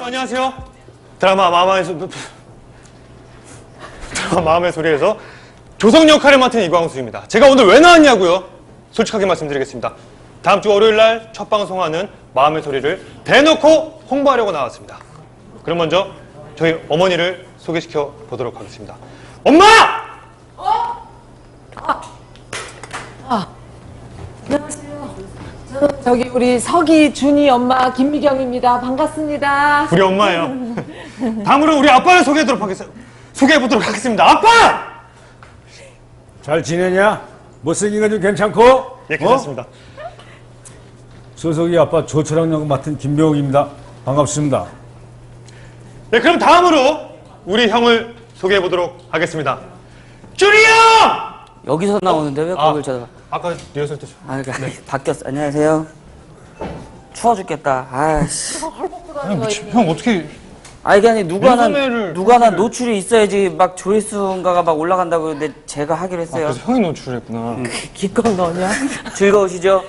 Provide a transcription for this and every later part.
안녕하세요. 드라마 마음의 소리에서 조성 역할을 맡은 이광수입니다. 제가 오늘 왜 나왔냐고요? 솔직하게 말씀드리겠습니다. 다음 주 월요일 날 첫 방송하는 마음의 소리를 대놓고 홍보하려고 나왔습니다. 그럼 먼저 저희 어머니를 소개시켜 보도록 하겠습니다. 엄마! 안녕하세요. 저는 저기 우리 석이, 준이 엄마 김미경입니다. 반갑습니다. 우리 엄마예요. 다음으로 우리 아빠를 소개해보도록 하겠습니다. 아빠! 잘 지내냐? 못생긴 건 좀 괜찮고? 예, 괜찮습니다. 소속이 아빠 조철학 역 맡은 김병욱입니다. 반갑습니다. 네, 그럼 다음으로 우리 형을 소개해보도록 하겠습니다. 준이 형! 여기서 나오는데 왜 거길 쳐다봐? 아까 리허설 때 아, 그러니까 바뀌었어. 안녕하세요. 추워 죽겠다. 아씨. 형 어떻게 이게 아니 누구 소매를 하나 노출이 있어야지 막 조회수인가가 막 올라간다고 그러는데 제가 하기로 했어요. 그래서 형이 노출했구나. 기껏 너냐? 즐거우시죠?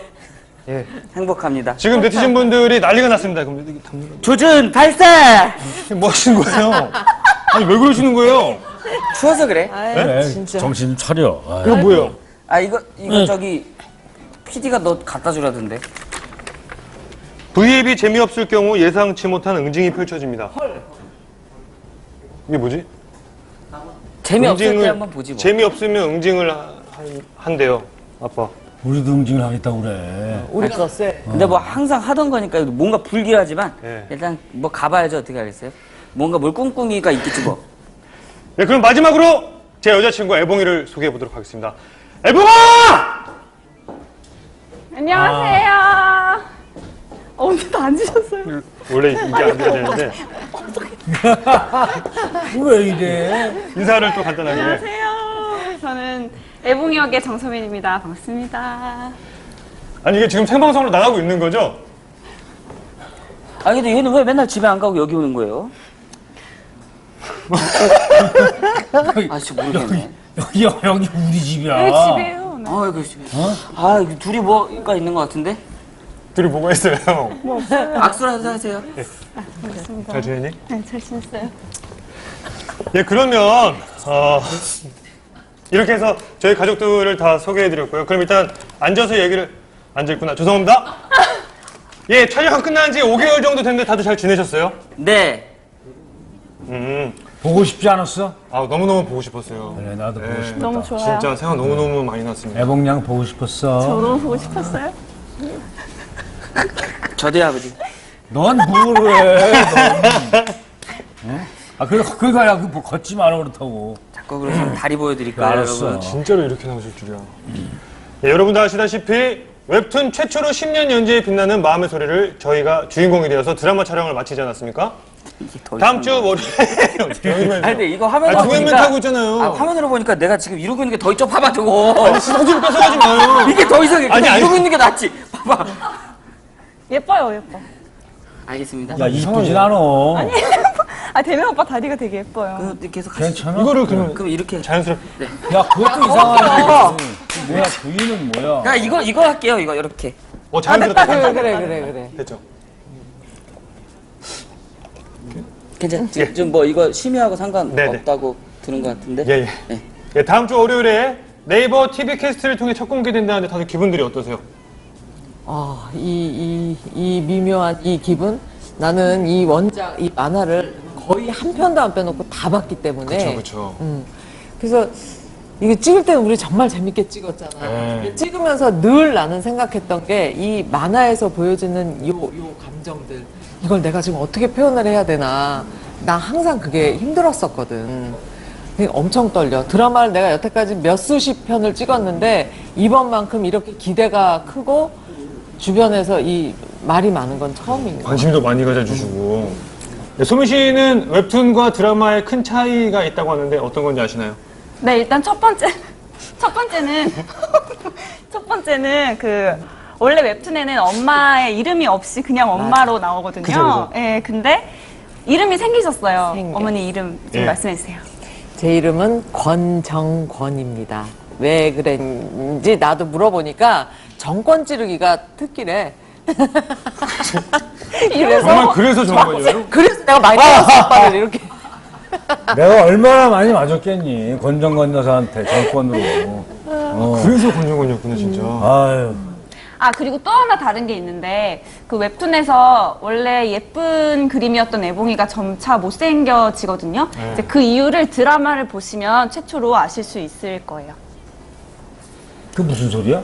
예. 행복합니다. 지금 네티즌 분들이 난리가 났습니다. 그럼 조준 발사! 뭐 하시는 거예요? 아니 왜 그러시는 거예요? 추워서 그래. 그래, 진짜. 정신 좀 차려. 이거 뭐예요? 이거 저기 PD가 너 갖다 주라던데. V앱이 재미없을 경우 예상치 못한 응징이 펼쳐집니다. 이게 뭐지? 재미없을 때 한번 보지 뭐. 재미없으면 응징을 한대요. 아빠. 우리도 응징을 하겠다고 그래. 우리가 쎄. 근데 뭐 항상 하던 거니까 뭔가 불길하지만 예. 일단 뭐 가봐야죠. 어떻게 알겠어요? 뭔가 뭘 꿍꿍이가 있겠지 뭐. 네, 그럼 마지막으로 제 여자친구 애봉이를 소개해 보도록 하겠습니다. 애봉아! 안녕하세요. 언제도 앉으셨어요? 원래 이게 앉아야 되는데 왜 이래? 인사를 또 간단하게. 안녕하세요. 저는 애봉이 역의 정소민입니다. 반갑습니다. 아니 이게 지금 생방송으로 나가고 있는 거죠? 근데 얘는 왜 맨날 집에 안 가고 여기 오는 거예요? 진짜 모르겠네. 여기 우리 집이야. 왜 집에요? 네. 이거 집에. 이거 둘이 뭐가 있는 것 같은데? 둘이 뭐가 있어요? 악수라도 하세요. 잘 지내니? 네, 잘 지냈어요. 예, 그러면 이렇게 해서 저희 가족들을 다 소개해드렸고요. 그럼 일단 앉아서 얘기를 앉아있구나. 죄송합니다. 예, 촬영 끝난 지 5개월 정도 됐는데 다들 잘 지내셨어요? 네. 보고 싶지 않았어? 너무너무 보고 싶었어요. 그래, 나도 보고 싶었다. 너무 좋아요. 진짜 생각 너무너무 많이 났습니다. 애봉양 보고 싶었어. 저 너무 보고 싶었어요. 저도요, 아버지. 넌 뭐래? 그러니까 야, 걷지 마라 그렇다고. 자꾸 그러시면 다리 보여드릴까요, 알았어. 여러분? 진짜로 이렇게 나오실 줄이야. 예, 여러분도 아시다시피 웹툰 최초로 10년 연재에 빛나는 마음의 소리를 저희가 주인공이 되어서 드라마 촬영을 마치지 않았습니까? 이게 더 다음 주 이상한 월요일에 근데 이거 화면으로 동행맨 보니까 타고 있잖아요. 화면으로 보니까 내가 지금 이러고 있는 게 더 있죠. 봐봐, 저거. 사진 뺏어가지 마요. 이게 더 이상해. 그냥 아니. 이러고 있는 게 낫지. 봐봐. 예뻐요, 예뻐. 알겠습니다. 야, 이쁘진 않아. 대명 오빠 다리가 되게 예뻐요. 그럼 계속 하시죠. 괜찮아? 이거를 그러면 그럼 이렇게. 자연스럽게. 야, 그것도 이상하네. 뭐야, 부인은 뭐야? 그냥 이거 할게요. 이거 이렇게. 자연스럽게. 그래. 됐죠. 괜찮지? 좀 뭐 이거 심의하고 네네. 상관없다고 들은 것 같은데. 예. 네. 예, 다음 주 월요일에 네이버 TV 캐스트를 통해 첫 공개된다는데 다들 기분들이 어떠세요? 이 미묘한 이 기분? 나는 이 원작, 이 만화를 거의 한 편도 안 빼놓고 다 봤기 때문에. 그렇죠. 그래서 이거 찍을 때는 우리 정말 재밌게 찍었잖아. 근데 찍으면서 늘 나는 생각했던 게 이 만화에서 보여지는 요 감정들. 이걸 내가 지금 어떻게 표현을 해야 되나. 나 항상 그게 힘들었었거든. 엄청 떨려. 드라마를 내가 여태까지 몇 수십 편을 찍었는데 이번만큼 이렇게 기대가 크고 주변에서 이 말이 많은 건 처음인 거야. 관심도 많이 가져주시고. 네, 소민 씨는 웹툰과 드라마에 큰 차이가 있다고 하는데 어떤 건지 아시나요? 네, 일단 첫 번째는 원래 웹툰에는 엄마의 이름이 없이 그냥 엄마로 나오거든요. 그죠. 예, 근데 이름이 생기셨어요. 생겨. 어머니 이름 좀 예. 말씀해 주세요. 제 이름은 권정권입니다. 왜 그랬는지 나도 물어보니까 정권 찌르기가 특기래. 정말 그래서 좋은 거예요? 그래서 내가 많이 때렸어, 오빠를 이렇게. 내가 얼마나 많이 맞았겠니? 권정건 여사한테 정권으로. 그래서 권정권이었구나 진짜. 아유. 아, 그리고 또 하나 다른 게 있는데, 그 웹툰에서 원래 예쁜 그림이었던 애봉이가 점차 못생겨지거든요. 이제 그 이유를 드라마를 보시면 최초로 아실 수 있을 거예요. 그 무슨 소리야?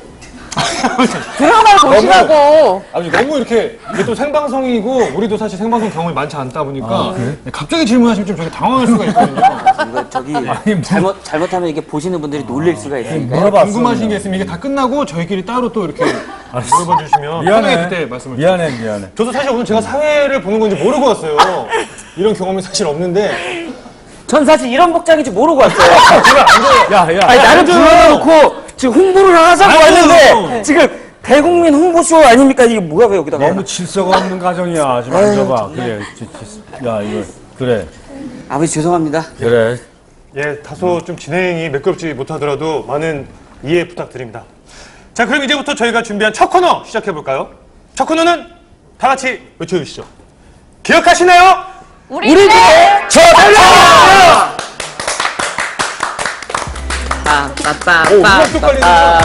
드라마를 보시라고. 아버지 너무 이렇게 이게 또 생방송이고 우리도 사실 생방송 경험이 많지 않다 보니까 갑자기 질문하시면 좀 저희 당황할 수가 있거든요. 이거 저기 아니, 잘못하면 이게 보시는 분들이 놀랄 수가 있으니까. 물어봤어. 궁금하신 게 있으면 이게 다 끝나고 저희끼리 따로 또 이렇게 물어봐 주시면 편하게 그때 말씀을 주세요. 미안해. 저도 사실 오늘 제가 사회를 보는 건지 모르고 왔어요. 이런 경험이 사실 없는데 전 사실 이런 복장인지 모르고 왔어요. 야. 아니, 나를 불러놓고 지금 홍보를 하자고 왔는데 지금 대국민 홍보쇼 아닙니까? 이게 뭐야, 왜 여기다가. 너무 질서가 없는 가정이야. 좀 앉아봐. 그래. 야, 이거. 그래. 아버지 죄송합니다. 그래. 예, 다소 좀 진행이 매끄럽지 못하더라도 많은 이해 부탁드립니다. 자, 그럼 이제부터 저희가 준비한 첫 코너 시작해볼까요? 첫 코너는 다 같이 외쳐주시죠. 기억하시나요? 우리들의 저달라! 오, 음악 똑깔리네요.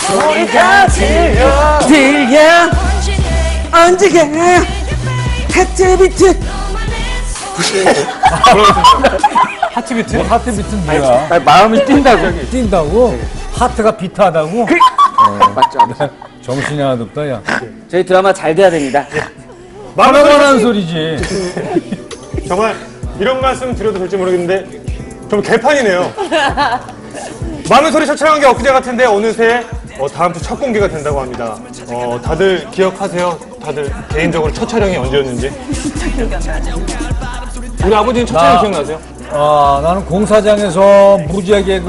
소리가 들려 언제가 하트비트. 하트비트? 하트비트는 뭐야? 마음이 뛴다고. 뛴다고? 하트가 비트하다고? 맞죠? 정신이 하나도 없다, 야. 저희 드라마 잘 돼야 됩니다. 화나는 소리지. 정말 이런 말씀 드려도 될지 모르겠는데 좀 개판이네요. 마음의 소리 첫 촬영한 게 엊그제 같은데 어느새 다음 주 첫 공개가 된다고 합니다. 다들 기억하세요? 다들 개인적으로 첫 촬영이 언제였는지? 우리 아버지는 첫 촬영 기억나세요? 나는 공사장에서 무지하게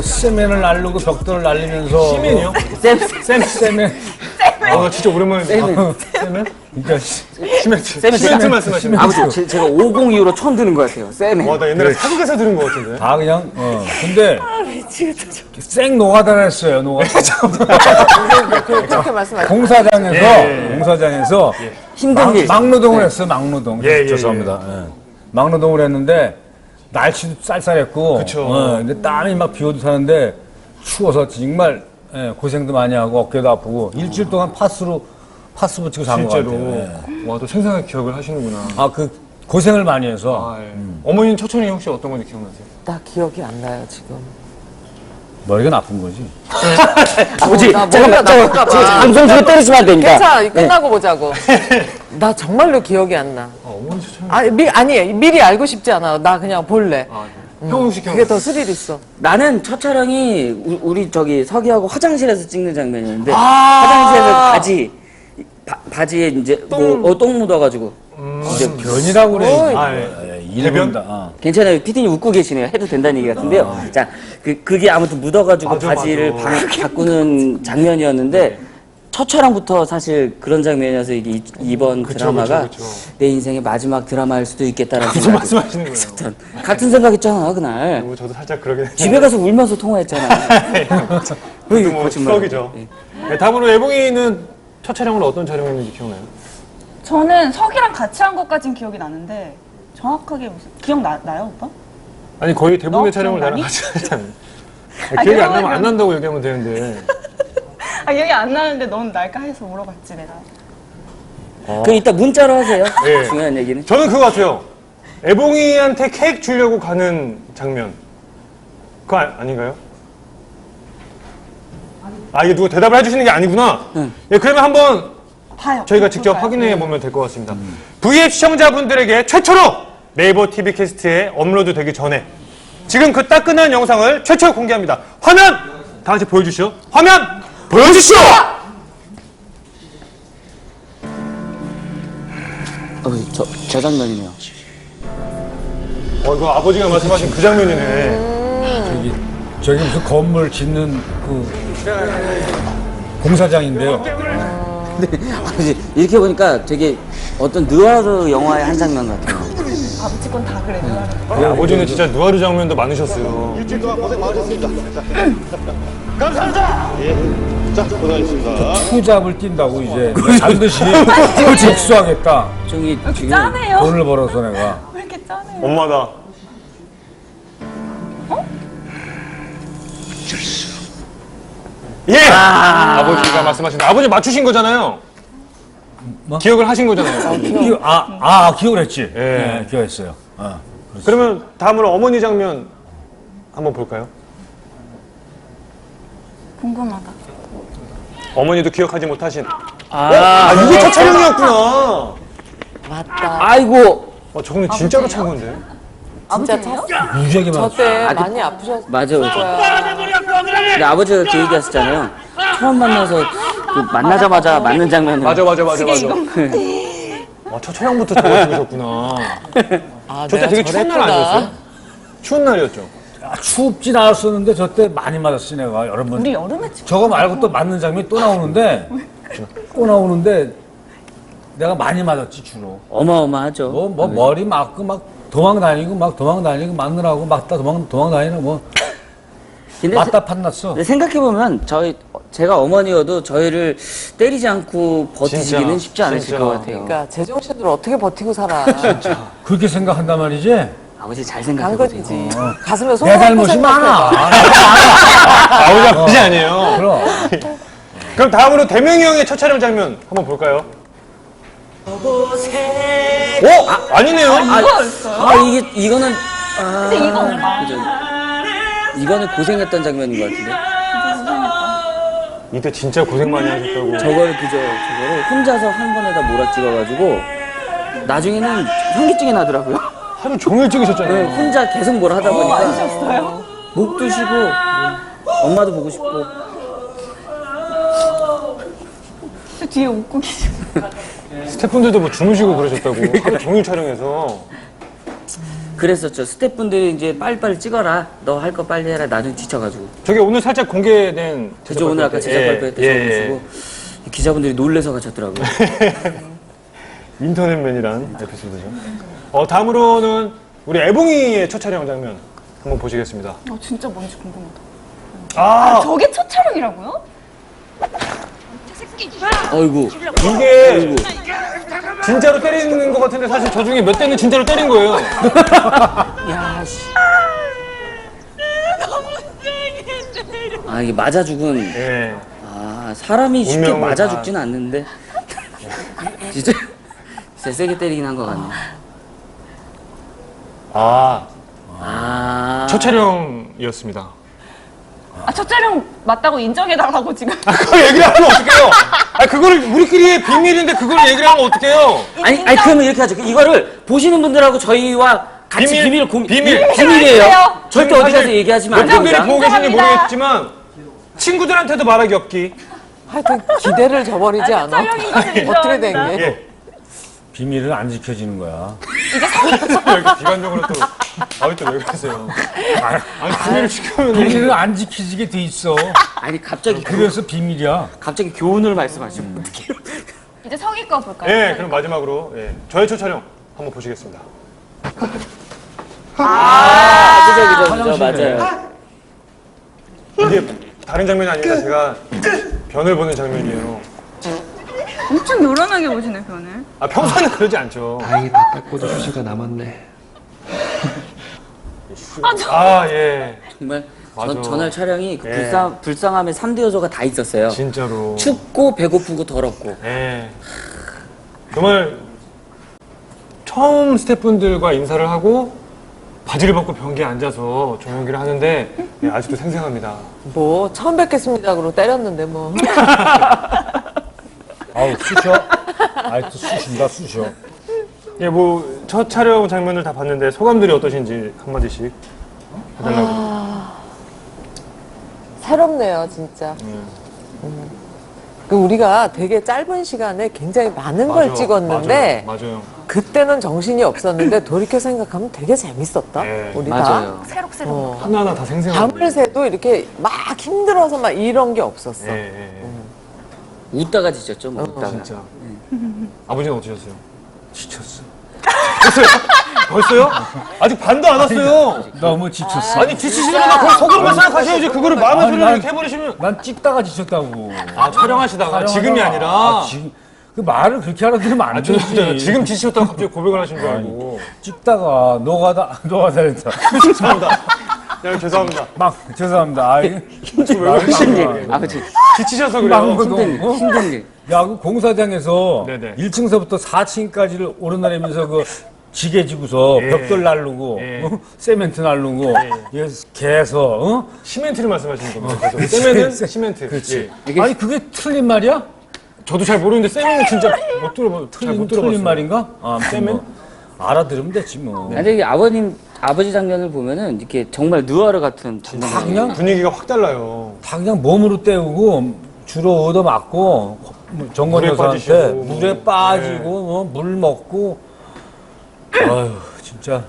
세면을 날르고 벽돌을 날리면서. 시민이요? 세면. 나 진짜 오랜만에 세면? 진짜. 시멘트 말씀하시는 거. 아버지 제가 50 이후로 처음 듣는 것 같아요. 쌤이. 나 옛날에 사극에서 들은 거 같은데. 다 그냥, 근데. 생 노가다를 했어요, 그렇게 말씀하시죠. 공사장에서. 힘든 일. 막노동을 했어요, 막노동. 예, 죄송합니다. 예. 막노동을 했는데, 날씨도 쌀쌀했고. 그쵸. 근데 땀이 막 비오도 타는데, 추워서 정말, 고생도 많이 하고, 어깨도 아프고, 일주일 동안 파스 붙이고 잔 것 실제로. 같아요. 와, 또 생생하게 기억을 하시는구나. 고생을 많이 해서. 어머니는 첫눈이 혹시 어떤 건지 기억나세요? 나 기억이 안 나요, 지금. 머리가 나쁜 거지. 아버지 나 잠깐만 머리가 나쁜가 봐. 방송 중에 때리시면 안 됩니다. 괜찮아, 끝나고 보자고. 나 정말로 기억이 안 나. 어머니 첫 촬영. 아니, 미리 알고 싶지 않아. 나 그냥 볼래. 형 혹시 기억? 그게 더 스릴 있어. 나는 첫 촬영이 우리 저기 서기하고 화장실에서 찍는 장면이었는데 화장실에서 바지에 이제 똥 묻어가지고 이제 변이라고 그래. 대변? 괜찮아요. 피디님 웃고 계시네요. 해도 된다는 얘기 같은데요. 자, 그게 아무튼 묻어가지고 맞아, 바지를 맞아. 바꾸는 장면이었는데 첫 촬영부터 사실 그런 장면이어서 이게 이번 드라마가 그쵸. 내 인생의 마지막 드라마일 수도 있겠다라는 무슨 생각이 말씀하시는 거예요? 있었던 같은 생각했잖아 그날. 저도 살짝 그러긴 했는데. 집에 가서 울면서 통화했잖아. 뭐 추억이죠. 네, 다음으로 예봉이는 첫 촬영으로 어떤 촬영했는지 기억나요? 저는 석이랑 같이 한 것까진 기억이 나는데 정확하게 기억나요, 오빠? 아니 거의 대부분의 너 촬영을 나랑 기억나니? 같이 하잖아요. 기억이 안 나면 안 난다고 얘기하면 되는데. 기억이 안 나는데 넌 날까 해서 물어봤지, 내가. 그 이따 문자로 하세요. 예. 중요한 얘기는. 저는 그거 같아요. 애봉이한테 케이크 주려고 가는 장면. 그거 아닌가요? 이게 누가 대답을 해주시는 게 아니구나. 예, 그러면 한번 봐요. 저희가 직접 확인해 보면 될 것 같습니다. V앱 시청자분들에게 최초로 네이버 TV 캐스트에 업로드 되기 전에 지금 그 따끈한 영상을 최초 공개합니다. 화면 다 같이 보여주시죠. 화면 보여주시오. 저 장면이네요. 이거 아버지가 말씀하신 그 장면이네. 저기 무슨 건물 짓는 공사장인데요. 근데 아버지 이렇게 보니까 되게 어떤 느와르 영화의 한 장면 같아요. 아버지 건 다 그래. 아버지는 진짜 누아르 장면도 많으셨어요. 일주일 동안 고생 많으셨습니다. 감사합니다. 예. 자, 고생하셨습니다. 투잡을 뛴다고 이제 반드시 복수하겠다. 저기 지금 짜네요. 돈을 벌어서 내가. 왜 이렇게 짜네요? 엄마다. 예! 아버지가 말씀하신 아버지 맞추신 거잖아요. 뭐? 기억을 하신 거잖아요. 기억을 했지. 예. 네, 기억했어요. 그러면 다음으로 어머니 장면 한번 볼까요? 궁금하다. 어머니도 기억하지 못하신. 아, 이게 첫 촬영이었구나. 맞다. 아이고 저거는 진짜로 찬 건데. 진짜 찼어. 무지하게 많았어. 저때 많이 아프셨을 맞아요. 거야. 근데 아버지가 그 얘기하셨잖아요. 처음 만나서 그 만나자마자 맞는 장면을. 맞아. 첫 촬영부터 저거 찍으셨구나. 아, 저때 내가 되게 추운 날 저랬구나. 아니었어요? 추운 날이었죠. 춥진 않았었는데 저때 많이 맞았지 내가 여러 번. 우리 여름에 찍 저거 말고 또 맞는 장면이 또 나오는데 내가 많이 맞았지 주로. 어마어마하죠. 뭐 머리 맞고 막 도망 다니고 맞느라고 맞다 도망 다니고 뭐 근데 맞다 판났어. 근데 생각해보면 제가 어머니여도 저희를 때리지 않고 버티시기는 진짜, 쉽지 않으실 진짜. 것 같아요. 그러니까 제정신으로 어떻게 버티고 살아. 그렇게 생각한단 말이지. 아버지 잘 당근이지. 생각해보세요. 가슴에 손 내 얹고 잘못이 많아. 생각해봐. 아버지 아버지 아니에요. 그럼. 그럼 다음으로 대명이 형의 첫 촬영 장면 한번 볼까요? 아니네요. 이거는 근데 이건 그죠. 이거는 고생했던 장면인 것 같은데. 이때 진짜 고생 많이 하셨다고. 저거를 혼자서 한 번에다 몰아찍어가지고 나중에는 현기증이 나더라고요. 하루 종일 찍으셨잖아요. 네, 혼자 계속 뭘 하다 보니까 목도 쉬고 엄마도 보고 싶고. 저 뒤에 웃고 계셔. 스태프분들도 뭐 주무시고 그러셨다고. 하루 종일 촬영해서. 그랬었죠. 스태프분들이 이제 빨리빨리 찍어라. 너 할 거 빨리 해라. 나중에 지쳐가지고. 저게 오늘 살짝 공개된 그죠. 오늘 아까 제작 발표회 때 저거 보시고 기자분들이 놀래서 가셨더라고요. 인터넷맨이란 에피소드죠. 다음으로는 우리 애봉이의 첫 촬영 장면 한번 보시겠습니다. 진짜 뭔지 궁금하다. 저게 저게 첫 촬영이라고요? 어이구. 이게 진짜로 때리는 것 같은데 사실 저 중에 몇 대는 진짜로 때린 거예요. 야, 씨. 이게 맞아 죽은. 예. 사람이 쉽게 운명을 맞아 다. 죽지는 않는데. 진짜 세게 때리긴 한 것 같네. 첫 촬영이었습니다. 첫 촬영 맞다고 인정해달라고 지금. 그걸 얘기를 하면 어떡해요? 그걸 우리끼리의 비밀인데 그걸 얘기를 하면 어떡해요? 아니 그러면 이렇게 하죠. 이거를 보시는 분들하고 저희와 같이 비밀, 비밀이에요. 비밀이에요. 절대 어디 가서 얘기하시면 안 몇 분들이 됩니다. 보고 계신지 인정합니다. 모르겠지만 친구들한테도 말하기 없기. 하여튼 기대를 저버리지 않아. 촬영인 것을 어떻게 된 인정합니다. 게? 예. 비밀을 안 지켜지는 거야. 이렇게 비관적으로 또 왜 그러세요? 아니 비밀을 지키면 비밀을 안 지켜지게 돼 있어. 아니 갑자기 그래서 비밀이야. 갑자기 교훈을 말씀하시면 어떡해요? 이제 성희 거 볼까요? 예, 그럼 마지막으로 저의 첫 촬영 한번 보시겠습니다. 그죠 맞아요. 이게 다른 장면이 아니라 제가 변을 보는 장면이에요. 엄청 요란하게 보시네, 변을. 평소에는 그러지 않죠. 다행히 바깥보다 휴지가 남았네. 예. 정말 맞아. 전날 촬영이 그 예. 불쌍함의 3대 요소가 다 있었어요. 진짜로. 춥고 배고프고 더럽고. 예. 정말 처음 스태프분들과 인사를 하고 바지를 벗고 변기에 앉아서 조명기를 하는데 아직도 생생합니다. 뭐 처음 뵙겠습니다로 때렸는데 뭐. 아우 쑤셔. 아직도 쑤셔. 예, 첫 촬영 장면을 다 봤는데 소감들이 어떠신지 한마디씩 해달라고. 새롭네요, 진짜. 그 우리가 되게 짧은 시간에 굉장히 많은 걸 찍었는데 맞아요. 그때는 정신이 없었는데 돌이켜 생각하면 되게 재밌었다. 네. 우리 다. 맞아요. 새록새록. 하나하나 다 생생하고. 밤을 새도 이렇게 막 힘들어서 막 이런 게 없었어. 예. 웃다가 지쳤죠, 뭐 웃다가. 진짜. 아버지는 어떠셨어요? 지쳤어. 벌써요? 아직 반도 안 왔어요. 너무 지쳤어. 아니 지치시니까 그걸 속으로만 생각하셔야지. 그거를 마음의 소리로 난- 이렇게 해버리시면. 난 찍다가 지쳤다고. 아 촬영하시다가 지금이 아니라. 아, 지금 그 말을 그렇게 하라 그러면 안 되지. 지금 지치셨다가 갑자기 고백을 하신 줄 알고. 찍다가 노가다 했다. 죄송합니다. 야, 죄송합니다. 막 죄송합니다. 아이, 힘든 일. 아, 그치. 지치셔서 막 그래요. 힘든 일. 야, 그 공사장에서 네네. 1층서부터 4층까지를 오르내리면서 그 지게 지고서 예. 벽돌 날르고 예. 세멘트 날르고 개서 시멘트를 말씀하시는 겁니다. 세면은 시멘트. 그렇지. 예. 아니 그게 틀린 말이야? 저도 잘 모르는데 세면은 진짜 못 들어봐요. 틀린 말인가? 아, 세멘 알아들으면 되지 뭐. 근데 이게 아버지 장면을 보면은 이렇게 정말 누아르 같은 장면이 다 그냥 분위기가 확 달라요. 다 그냥 몸으로 때우고 주로 얻어맞고 정권 물에 여사한테 빠지시고, 물에 빠지고 물 먹고 아유 진짜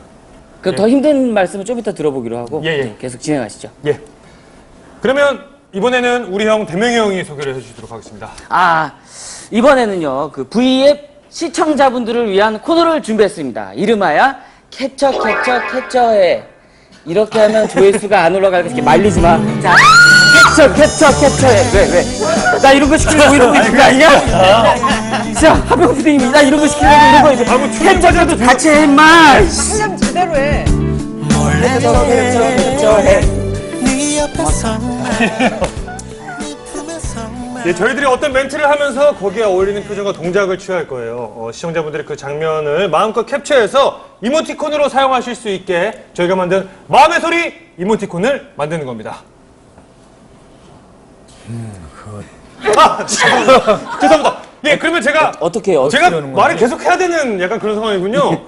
그 더 힘든 말씀을 좀 이따 들어보기로 하고 예, 예. 네, 계속 진행하시죠. 예. 그러면 이번에는 우리 형 대명이 형이 소개를 해주시도록 하겠습니다. 아, 이번에는요, 그 V앱 시청자분들을 위한 코너를 준비했습니다. 이름하여 캡처해. 이렇게 하면 조회수가 안 올라가니까 이렇게 말리지 마. 자, 캡처해. 왜? 나 이런 거 시키려고 이러고 있는 거 아니야? 진짜, 하병 부대님이 나 이런 거 시키려고 이러고 아, 뭐 출연자들도 같이 해, 임마! 하려면 제대로 해. 캡처해. 예, 저희들이 어떤 멘트를 하면서 거기에 어울리는 표정과 동작을 취할 거예요. 시청자분들의 그 장면을 마음껏 캡처해서 이모티콘으로 사용하실 수 있게 저희가 만든 마음의 소리 이모티콘을 만드는 겁니다. 죄송합니다. 예, 그러면 제가 어떻게 제가 하는 말을 계속 해야 되는 약간 그런 상황이군요.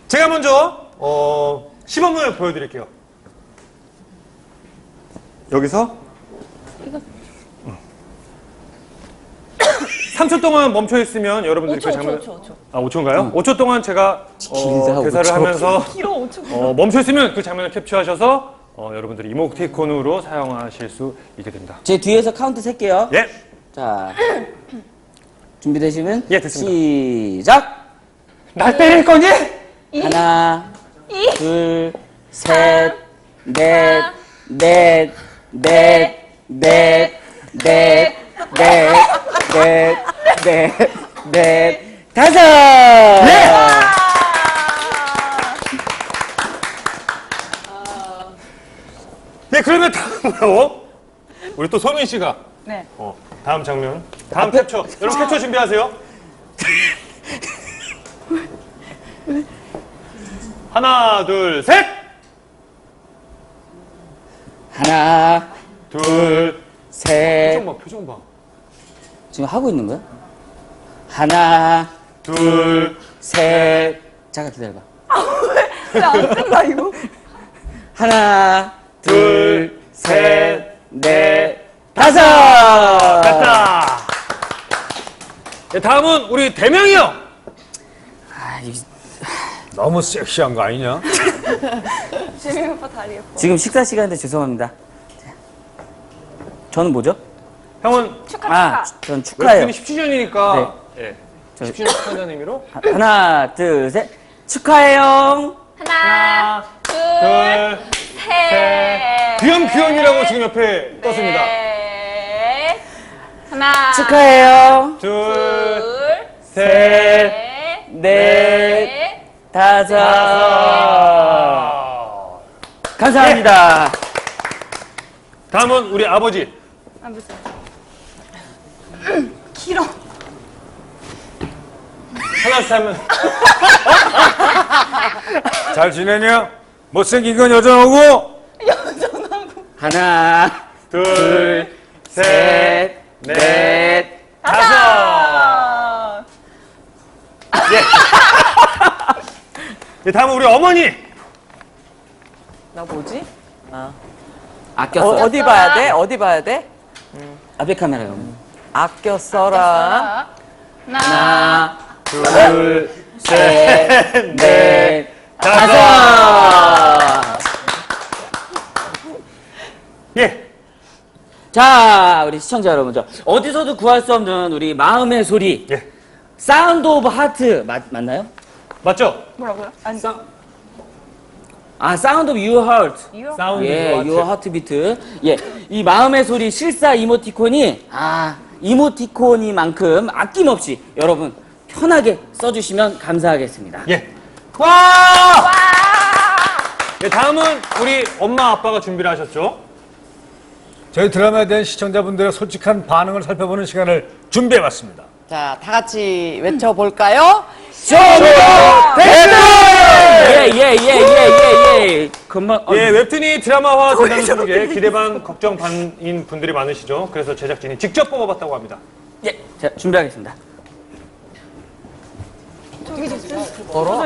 제가 먼저 시범을 보여드릴게요. 여기서 3초 동안 멈춰 있으면 여러분들이 그 장면 5초. 아 5초인가요? 5초 동안 제가 길다, 대사를 5초. 하면서 길어 5초. 멈춰 있으면 그 장면을 캡처하셔서 여러분들이 이모티콘으로 사용하실 수 있게 됩니다. 제 뒤에서 카운트 셀게요. 예. 자, 준비되시면 예, 됐습니다. 시작! 날 때릴 거니? 하나, 둘, 셋, 넷, 넷, 넷, 넷, 넷, 넷, 넷, 넷, 넷, 다섯! 예, 그러면 다음으로 우리 또 소민 씨가 네. 다음 장면, 다음 캡처. 여러분 캡처 준비하세요. 하나, 둘, 셋. 하나, 둘. 셋, 표정 봐, 표정 봐. 지금 하고 있는 거야? 하나, 둘. 셋, 잠깐 기다려봐. 왜안 끝나 이거? 하나, 둘, 셋, 넷, 다섯! 됐다. 네, 다음은 우리 대명이 형. 아, 이게 너무 섹시한 거 아니냐? 재민 오빠 다리 예뻐. 지금 식사 시간인데 죄송합니다. 저는 뭐죠? 형은 아, 전 축하해요. 웹툰이 10주년이니까 예. 저- 10주년 축하한다는 의미로 하나, 둘, 셋. 축하해요. 하나, 둘, 둘, 셋. 귀염귀염이라고 지금 옆에 떴습니다. 네. 하나, 축하해요. 둘, 둘, 셋, 셋, 넷, 넷. 다섯. 감사합니다. 다음은 우리 아버지. 아, 무슨. 길어. 하나씩 하면 잘 지내냐? 못생긴 건 여전하고 하나, 둘, 셋, 셋, 넷, 다섯. 예, 다음은 우리 어머니. 나 뭐지? 아꼈어. 어디 봐야 돼? 어디 봐야 돼? 앞에 카메라요. 아껴 써라. 하나, 둘, 셋, 넷, 다섯. 예. 자, 우리 시청자 여러분들. 어디서도 구할 수 없는 우리 마음의 소리. 예. 사운드 오브 하트. 맞나요? 맞죠? 뭐라고요? 아니, 아, 사운드 오브 유어 하트. 사운드 예, 유어 하트비트. 예, 이 마음의 소리 실사 이모티콘이 이모티콘이만큼 아낌없이 여러분 편하게 써주시면 감사하겠습니다. 예. 와! 예, 다음은 우리 엄마 아빠가 준비를 하셨죠? 저희 드라마에 대한 시청자분들의 솔직한 반응을 살펴보는 시간을 준비해봤습니다. 자, 다 같이 외쳐볼까요? 예예예예예예. 금방 예, 웹툰이 드라마화 된다는 소식에 기대 반 걱정 반인 분들이 많으시죠. 그래서 제작진이 직접 뽑아봤다고 합니다. 예, 자 준비하겠습니다.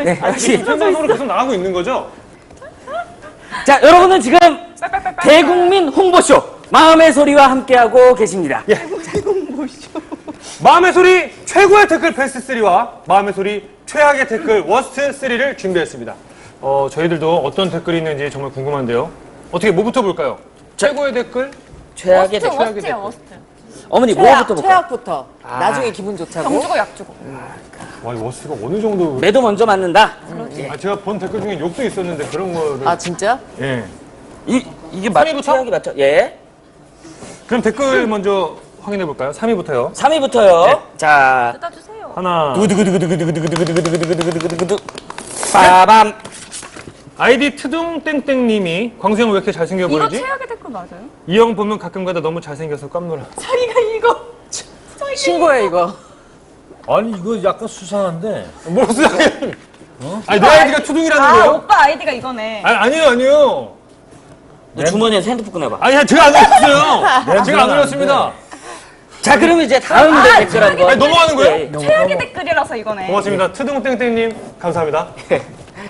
네, 역시. 생방송으로 계속 나가고 있는 거죠? 자, 여러분은 지금 대국민 홍보쇼 마음의 소리와 함께하고 계십니다. 마음의 소리 최고의 댓글 베스트 3와 마음의 소리 최악의 댓글 워스트 3를 준비했습니다. 저희들도 어떤 댓글이 있는지 정말 궁금한데요. 어떻게 뭐부터 볼까요? 최고의 댓글? 최악의 워스트, 댓글. 워스트야, 워스트. 어머니 뭐부터 볼까요? 최악부터. 나중에 기분 좋자고. 정 주고 약 주고. 와, 이 워스트가 어느 정도. 매도 먼저 맞는다. 제가 본 댓글 중에 욕도 있었는데 그런 거를. 아, 진짜? 예. 이게 맞 3위부터? 최악이 맞죠? 예. 그럼 댓글 먼저 확인해 볼까요? 3위부터요. 3위부터요. 자, 뜯어주세요. 하나. 두두두두두두두두두두두두두두두두두두두. 빠밤. 아이디 트둥땡땡님이 광수 형 왜 이렇게 잘생겨 이거 보이지? 최악의 댓글 맞아요? 이 형 보면 가끔가다 너무 잘생겨서 깜놀아. 자기가 이거. 신고해, 이거. 아니 이거 약간 수상한데. 뭐 수상해? 아니 내 아이디가 투둥이라는 아, 거예요? 오빠 아이디가 이거네. 아니에요. 너 주머니에서 핸드폰 꺼내봐. 아니 제가 안 올렸어요. 제가 안 올렸습니다. 자, 그러면 이제 다음 댓글 한번. 아니, 넘어가는 거예요? 예, 최악의 댓글이라서 이거네. 고맙습니다. 트둥땡땡님 감사합니다.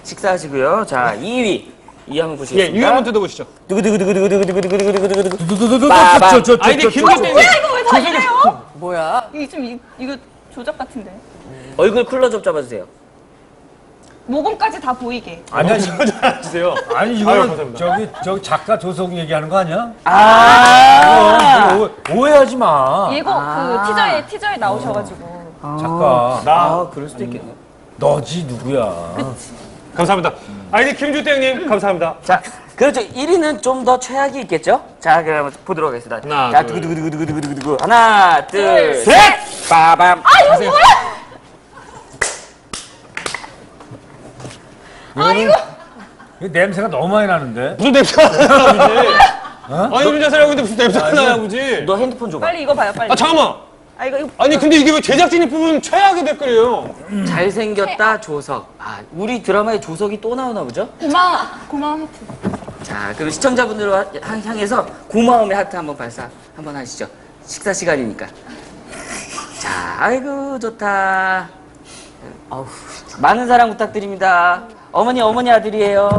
식사하시고요. 자, 2위. 이 한번 예, 보시겠습니다. 이 한번 뜯어보시죠. 두구두구두구두구두구두구두구두구두구. 빠밤. 아이디 김동땡님. 뭐야, 이거 왜 다 이래요? 뭐야? 이거 조작 같은데. 얼굴 클로즈업 잡아주세요. 모공까지 다 보이게. 아니야 잘해주세요. 아니 아유, 이거는 감사합니다. 저기 작가 조성 얘기하는 거 아니야? 아. 오해하지 마. 예고 티저에 나오셔가지고. 작가 나 그럴 수도 있겠네. 너지 누구야? 감사합니다. 아이디 김주땡님 감사합니다. 자, 그렇죠. 1위는 좀 더 최악이 있겠죠? 자, 그럼 보도록 하겠습니다. 하나, 자, 둘. 두구두구두구두구두구두구. 하나, 둘, 셋! 셋! 빠밤. 아, 이거 뭐야? 이거 냄새가 너무 많이 나는데. 무슨 냄새가 나요, 아버지? 아니, 혼자 살고 있는데 무슨 냄새가 나요, 아버지? 너 핸드폰 줘봐. 빨리 이거 봐요, 빨리. 아, 잠깐만. 아, 이거 아니, 근데 이게 왜 제작진이 뽑은 최악의 댓글이에요? 잘생겼다, 조석. 아, 우리 드라마에 조석이 또 나오나 보죠? 고마워 하트. 자, 그럼 시청자분들을 향해서 고마움의 하트 한번 발사 한번 하시죠. 식사 시간이니까. 자, 아이고 좋다. 어우, 많은 사랑 부탁드립니다. 어머니 아들이에요.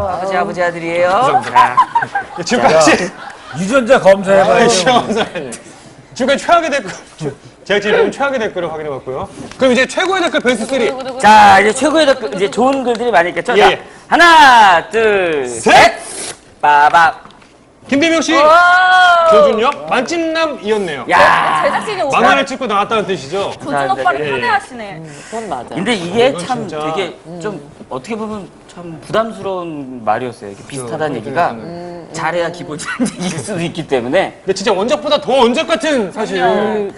아버지 아들이에요. 자, 지금까지, 유전자 검사해봐요. 지금까지 최악의 댓글, 제작진이 뽑은 최악의 댓글을 확인해봤고요. 그럼 이제 최고의 댓글 베스트 3. 자, 이제 최고의 댓글, 이제 좋은 글들이 많이 있겠죠? 예, 자, 예. 하나, 둘, 셋! 빠밤. 김대명 씨, 조준혁, 만찢남이었네요. 야, 제작진이 오빠 만화를 찍고 나왔다는 뜻이죠? 조준 오빠를 예, 예. 편애하시네. 그건 맞아. 근데 이게 이건 참 진짜. 되게 좀 어떻게 보면 참 부담스러운 말이었어요. 이렇게 비슷하다는 얘기가 잘해야 기본적인 얘기일 수도 있기 때문에. 근데 진짜 원작보다 더 원작 같은 사실. 예.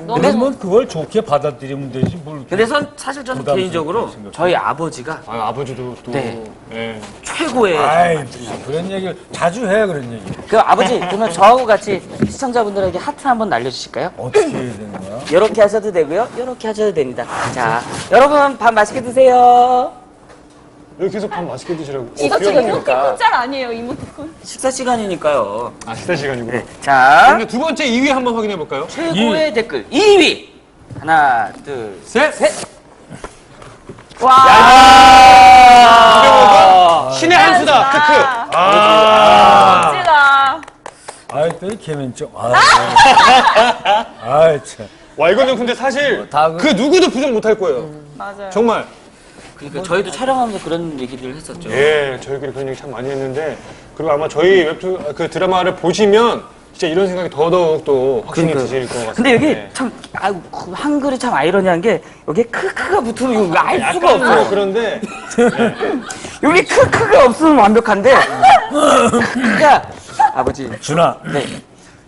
근데 뭐 그걸 좋게 받아들이면 되지 뭘. 근데 사실 저는 부담스럽게 개인적으로 생각해요. 저희 아버지가 아, 아버지도 또. 네. 예. 최고의 아이 무슨 그런 얘기를 자주 해 그런 얘기. 그 아버지 그러면 저하고 같이 시청자분들에게 하트 한번 날려주실까요? 어떻게 해야 되는 거야? 이렇게 하셔도 되고요. 이렇게 하셔도 됩니다. 자, 여러분 밥 맛있게 드세요. 여기 계속 밥 맛있게 드시라고. 이거 지금 귀엽네. 이모티콘 짤 아니에요, 이모티콘. 식사 시간이니까요. 아, 식사 시간이고. 네. 자, 그럼 두 번째 2위 한번 확인해 볼까요? 최고의 댓글 2위. 하나, 둘, 셋. 와. 신의 한 수다. 크크. 멋지다. 아이 또이 개면증. 아이 참. 와, 이거는 근데 사실 다 그 누구도 부정 못할 거예요. 맞아요. 정말. 그러니까 저희도 촬영하면서 그런 얘기를 했었죠. 예, 저희끼리 그런 얘기 참 많이 했는데, 그리고 아마 저희 웹툰 그 드라마를 보시면 진짜 이런 생각이 더더욱 또 확신이 그러니까요. 드실 것 같아요. 근데 여기 참, 아이고, 그 한글이 참 아이러니한 게, 여기에 크크가 붙으면 이거 알 수가 약간 없어요. 그런데 여기 크크가 없으면 완벽한데, 크크가, 아버지. 준아, 네.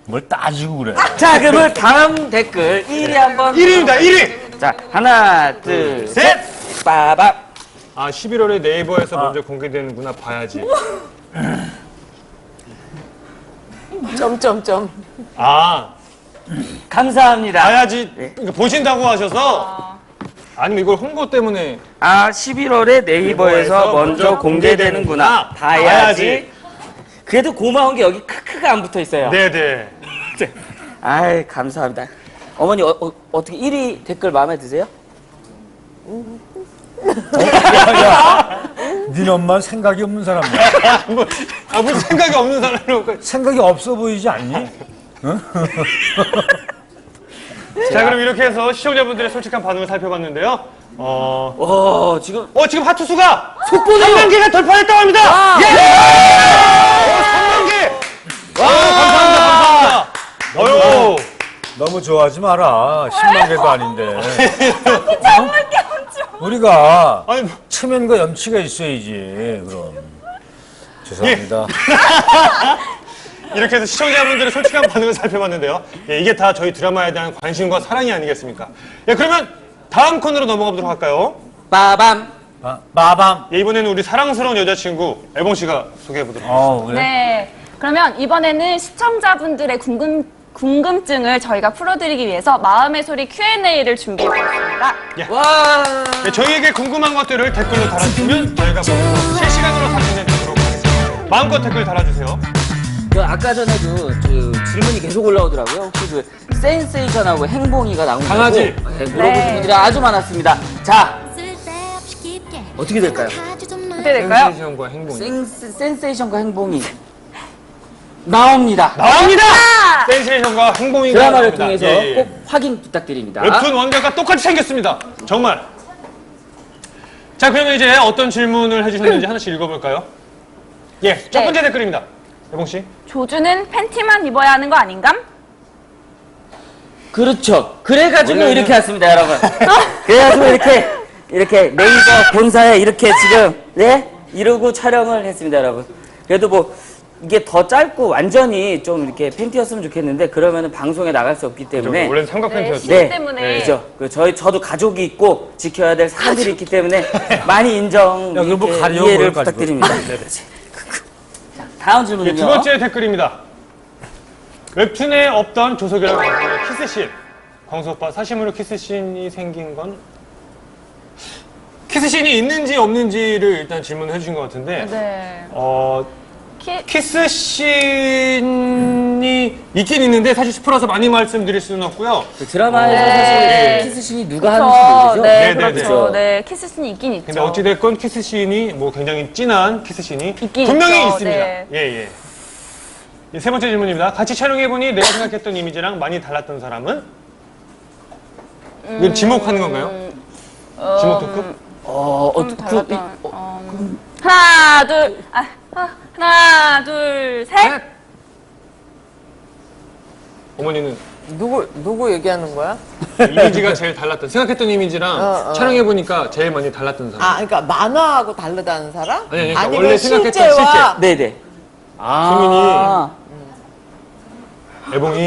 뭘 따지고 그래. 자, 그러면 다음 댓글 1위 한번. 1위입니다. 1위. 자, 하나, 둘, 셋. 빠밤. 아 11월에 네이버에서 먼저 공개되는구나 봐야지. 점점점. 아 감사합니다. 봐야지. 네. 그러니까 보신다고 하셔서 아니면 이걸 홍보 때문에 아, 11월에 네이버에서 먼저 공개되는구나. 봐야지. 그래도 고마운 게 여기 크크가 안 붙어 있어요. 네네. 아이, 감사합니다. 어머니, 어떻게 1위 댓글 마음에 드세요? 니네 엄마는 생각이 없는 사람이야. 무슨 생각이 없는 사람으로. 생각이 없어 보이지 않니? 자 그럼 이렇게 해서 시청자분들의 솔직한 반응을 살펴봤는데요. 지금 지금 하트 수가 속보네요. 3만 개가 돌파했다고 합니다. 예! 3만 개. 와 감사합니다. 어유. 너무 좋아하지 마라. 10만 개도 아닌데. 우리가 아니 체면과 염치가 있어야지. 그럼. 죄송합니다. 이렇게 해서 시청자분들의 솔직한 반응을 살펴봤는데요. 예, 이게 다 저희 드라마에 대한 관심과 사랑이 아니겠습니까? 예, 그러면 다음 코너로 넘어가 보도록 할까요? 빠밤. 마밤. 예, 이번에는 우리 사랑스러운 여자친구 애봉 씨가 소개해 보도록 하겠습니다. 그래? 네. 그러면 이번에는 시청자분들의 궁금증을 저희가 풀어드리기 위해서 마음의 소리 Q&A를 준비해봤습니다. 와. 네, 저희에게 궁금한 것들을 댓글로 달아주시면 저희가 먼저 실시간으로 답변해드리도록 하겠습니다. 마음껏 댓글 달아주세요. 그 아까 전에도 그 질문이 계속 올라오더라고요. 혹시 그 센세이션하고 행봉이가 나온 거고 강아지. 네, 물어보신 분들이 아주 많았습니다. 자, 어떻게 될까요? 어떻게 될까요? 센세이션과 행복이. 센세이션과 행봉이 나옵니다. 나옵니다! 센세이션과 행복이가 드라마를 나옵니다. 통해서 예, 예. 꼭 확인 부탁드립니다. 웹툰 원작과 똑같이 생겼습니다. 정말. 자, 그러면 이제 어떤 질문을 해주셨는지 하나씩 읽어볼까요? 예, 첫 네. 번째 댓글입니다. 애봉 씨. 조주는 팬티만 입어야 하는 거 아닌감? 그렇죠. 그래가지고 원래는- 이렇게 왔습니다, 여러분. 그래가지고 이렇게 네이버 본사에 이렇게 지금 이러고 촬영을 했습니다, 여러분. 그래도 뭐 이게 더 짧고 완전히 좀 이렇게 팬티였으면 좋겠는데 그러면은 방송에 나갈 수 없기 때문에 원래는 삼각 팬티였어요. 네, 때문에. 그죠. 저도 가족이 있고 지켜야 될 사람들이 있기 때문에 많이 인정, 야, 그럼 뭐 이렇게 가려, 이해를 뭘 가지고. 부탁드립니다. 자, 다음 예, 질문은요. 두 번째 댓글입니다. 웹툰에 없던 조석이랑 광수의 키스씬. 광수 오빠 사심으로 키스씬이 생긴 건 키스씬이 있는지 없는지를 일단 질문을 해주신 것 같은데 네. 키스씬이 있긴 있는데 사실 스포라서 많이 말씀드릴 수는 없고요. 그 드라마에서 네. 사실 키스씬이 누가 그렇죠. 하는지 모르죠. 네, 네, 네, 그렇죠. 네. 네, 키스씬이 있긴 있죠. 근데 어찌됐건 키스씬이 뭐 굉장히 진한 키스씬이 있긴 분명히 있죠. 있습니다. 네. 예. 예, 세 번째 질문입니다. 같이 촬영해보니 내가 생각했던 이미지랑 많이 달랐던 사람은? 이건 지목하는 건가요? 지목 토크? 좀 달랐던, 하나, 둘, 셋. 어머니는 누구 얘기하는 거야? 이미지가 제일 달랐던, 생각했던 이미지랑 촬영해보니까 제일 많이 달랐던 사람. 아, 그러니까 만화하고 다르다는 사람? 아니, 그러니까 아니면 원래 생각했던 실제와 네네. 애봉이.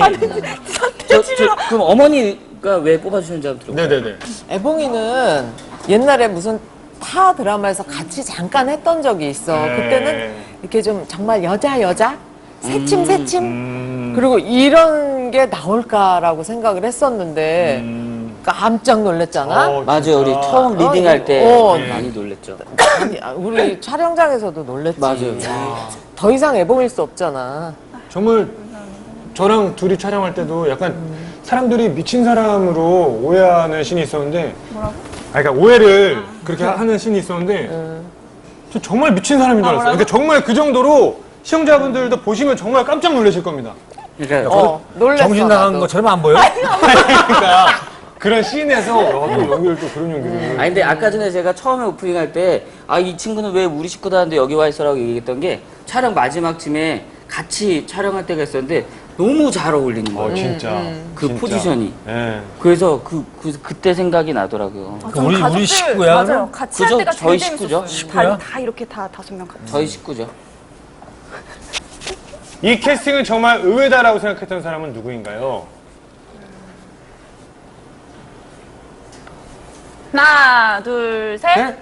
그럼 어머니가 왜 뽑아주셨는지 한번 들어볼까요? 네네네. 애봉이는 옛날에 무슨 타 드라마에서 같이 잠깐 했던 적이 있어. 네. 그때는 이렇게 좀 정말 여자 새침 그리고 이런 게 나올까라고 생각을 했었는데 깜짝 놀랐잖아. 맞아요. 우리 처음 어, 리딩할 때 어. 많이 놀랬죠. 아니, 우리 촬영장에서도 놀랬지. 맞아요. 더 이상 애봉일 수 없잖아. 정말 저랑 둘이 촬영할 때도 약간 사람들이 미친 사람으로 오해하는 씬이 있었는데. 뭐라고? 그러니까 오해를 그렇게 하는 씬이 있었는데 저 정말 미친 사람인 줄 알았어요. 그러니까 정말 그 정도로 시청자분들도 보시면 정말 깜짝 놀라실 겁니다. 그러니까 놀랬어. 정신 나간 나도. 것처럼 안 보여? 그러니까 그런 씬에서 또 연기를 또 그런 연기를. 아니 근데 아까 전에 제가 처음에 오프닝 할 때 이 친구는 왜 우리 식구들한테 여기 와 있어라고 얘기했던 게 촬영 마지막쯤에 같이 촬영할 때가 있었는데 너무 잘 어울리는 거예요. 진짜. 그 진짜. 포지션이. 예. 그래서 그때 생각이 나더라고요. 우리 식구야? 맞아요. 그럼? 같이 그죠? 할 때가 저희 제일 식구죠. 재밌었어요. 식구야? 다 이렇게 다 5명 같이. 저희 식구죠. 이 캐스팅은 정말 의외다라고 생각했던 사람은 누구인가요? 하나, 둘, 셋. 네?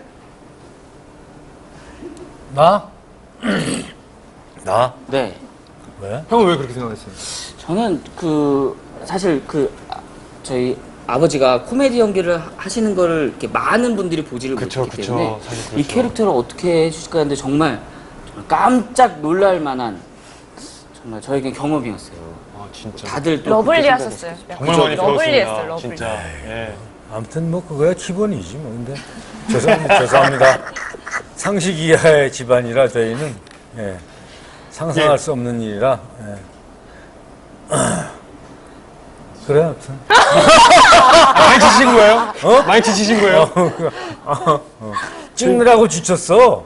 나? 나? 네. 왜? 형은 왜 그렇게 생각했어요? 저는 사실 저희 아버지가 코미디 연기를 하시는 거를 이렇게 많은 분들이 보지를 그쵸, 못했기 그쵸. 때문에 사실 이 그렇죠. 캐릭터를 어떻게 해주실까 했는데 정말 깜짝 놀랄 만한 정말 저에겐 경험이었어요. 아, 진짜. 다들 또 러블리하셨어요. 정말 많이 러블리했어요, 배웠습니다. 러블리. 진짜. 예. 아무튼 뭐 그거야 기본이지 뭐. 근데 죄송합니다. 상식 이하의 집안이라 저희는 예, 상상할 예. 수 없는 일이라. 예. 그래 아무튼. 많이 지치신 거예요? 많이 지치신 거예요? 찍느라고 지쳤어.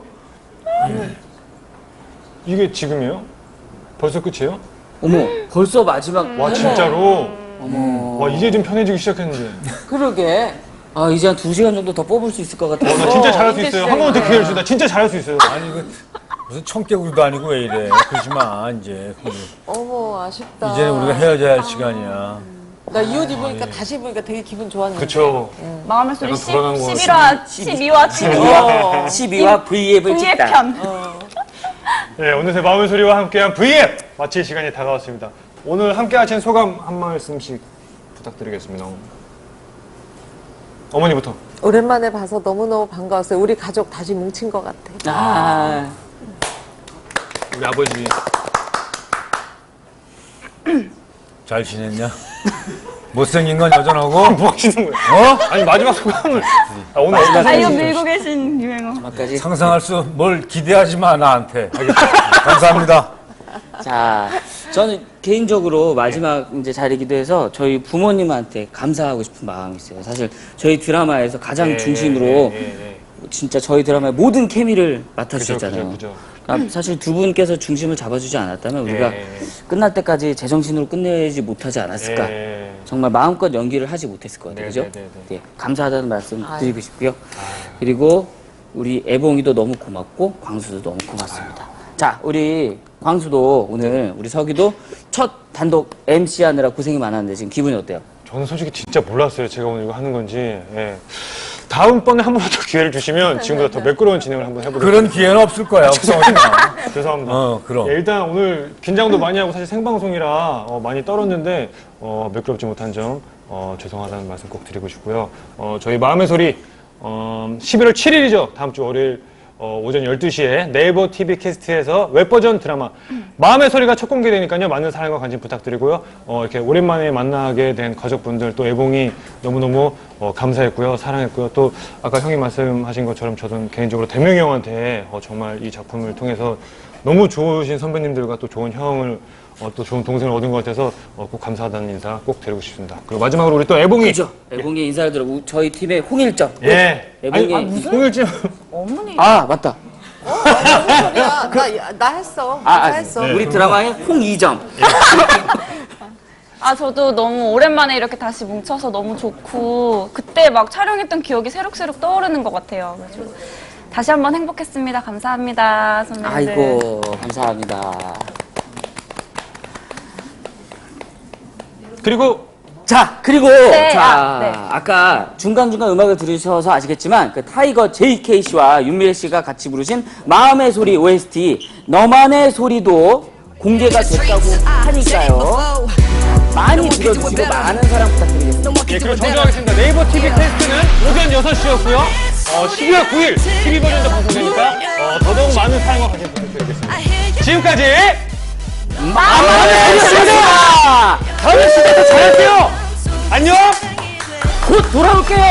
이게 지금이에요? 벌써 끝이에요? 어머 벌써 마지막. 와, 진짜로? 어머. 와, 이제 좀 편해지기 시작했는데. 그러게. 아 이제 한 2시간 정도 더 뽑을 수 있을 것 같아요. 나 진짜 잘할 수 있어요. 한 번만 더 기회를 주다. 진짜 잘할 수 있어요. 아니 이거 무슨 청개구리도 아니고 왜 이래. 그러지 마 이제. 어머, 아쉽다. 이제는 우리가 헤어져야 할 시간이야. 나 이 옷 입으니까 다시 입으니까 되게 기분 좋았는데. 그쵸. 마음의 소리 약간 돌아간 것 11화, 12화, 12와 V앱을 V의 찍다. 편. 네, 어느새 마음의 소리와 함께한 V앱 마칠 시간이 다가왔습니다. 오늘 함께 하신 소감 한 말씀씩 부탁드리겠습니다. 어머니부터. 오랜만에 봐서 너무너무 반가웠어요. 우리 가족 다시 뭉친 것 같아. 아, 우리 아버지. 잘 지냈냐? 못생긴 건 여전하고. 뭐 하시는 거예요? 아니, 마지막 소감을. 오늘 아, 이거 밀고 계신 유행어. 마까지. 상상할 수 뭘 기대하지 마 나한테. 감사합니다. 자, 저는 개인적으로 마지막 이제 자리기도 해서 저희 부모님한테 감사하고 싶은 마음이 있어요. 사실 저희 드라마에서 가장 중심으로 진짜 저희 드라마의 모든 케미를 맡아주셨잖아요. 그죠. 그러니까 사실 두 분께서 중심을 잡아주지 않았다면 우리가 끝날 때까지 제정신으로 끝내지 못하지 않았을까. 정말 마음껏 연기를 하지 못했을 것 같아요. 그죠? 네, 감사하다는 말씀 드리고 싶고요. 그리고 우리 애봉이도 너무 고맙고 광수도 너무 고맙습니다. 자, 우리 광수도 오늘 우리 석이도 첫 단독 MC 하느라 고생이 많았는데 지금 기분이 어때요? 저는 솔직히 진짜 몰랐어요. 제가 오늘 이거 하는 건지. 예. 다음번에 한 번 더 기회를 주시면 지금보다 더 매끄러운 진행을 한번 해보도록 그런 기회는 없을 거야. 없어하지마. 죄송합니다. 그럼. 예, 일단 오늘 긴장도 많이 하고 사실 생방송이라 많이 떨었는데 매끄럽지 못한 점 죄송하다는 말씀 꼭 드리고 싶고요. 저희 마음의 소리 11월 7일이죠. 다음 주 월요일 오전 12시에 네이버 TV 캐스트에서 웹버전 드라마 마음의 소리가 첫 공개되니까요. 많은 사랑과 관심 부탁드리고요. 이렇게 오랜만에 만나게 된 가족분들 또 애봉이 너무너무 감사했고요. 사랑했고요. 또 아까 형이 말씀하신 것처럼 저는 개인적으로 대명이 형한테 정말 이 작품을 통해서 너무 좋으신 선배님들과 또 좋은 형을 또 좋은 동생을 얻은 것 같아서 꼭 감사하다는 인사 꼭 드리고 싶습니다. 그리고 마지막으로 우리 또 애봉이. 그죠? 애봉이 인사를 들어 저희 팀의 홍일점. 예. 애봉이. 홍일점. 아, 맞다. 소리야. 나 했어. 나 했어. 우리 드라마의 홍이점. 아, 저도 너무 오랜만에 이렇게 다시 뭉쳐서 너무 좋고, 그때 막 촬영했던 기억이 새록새록 떠오르는 것 같아요. 그래서 다시 한번 행복했습니다. 감사합니다, 선배님들. 아이고, 감사합니다. 그리고 자, 그리고 네, 자, 네. 아까 중간중간 음악을 들으셔서 아시겠지만 그 타이거 JK 씨와 윤미래 씨가 같이 부르신 마음의 소리 OST 너만의 소리도 공개가 됐다고 하니까요. 많이 들어주시고 많은 사랑 부탁드리겠습니다. 예, 그리고 정정하겠습니다. 네이버 TV 테스트는 오전 6시였고요. 12월 9일 TV 버전도 방송되니까 더더욱 많은 사랑과 관심 부탁드리겠습니다. 지금까지 마음의 소리였습니다. 다음에 진짜 더 잘할게요. 안녕. 곧 돌아올게요.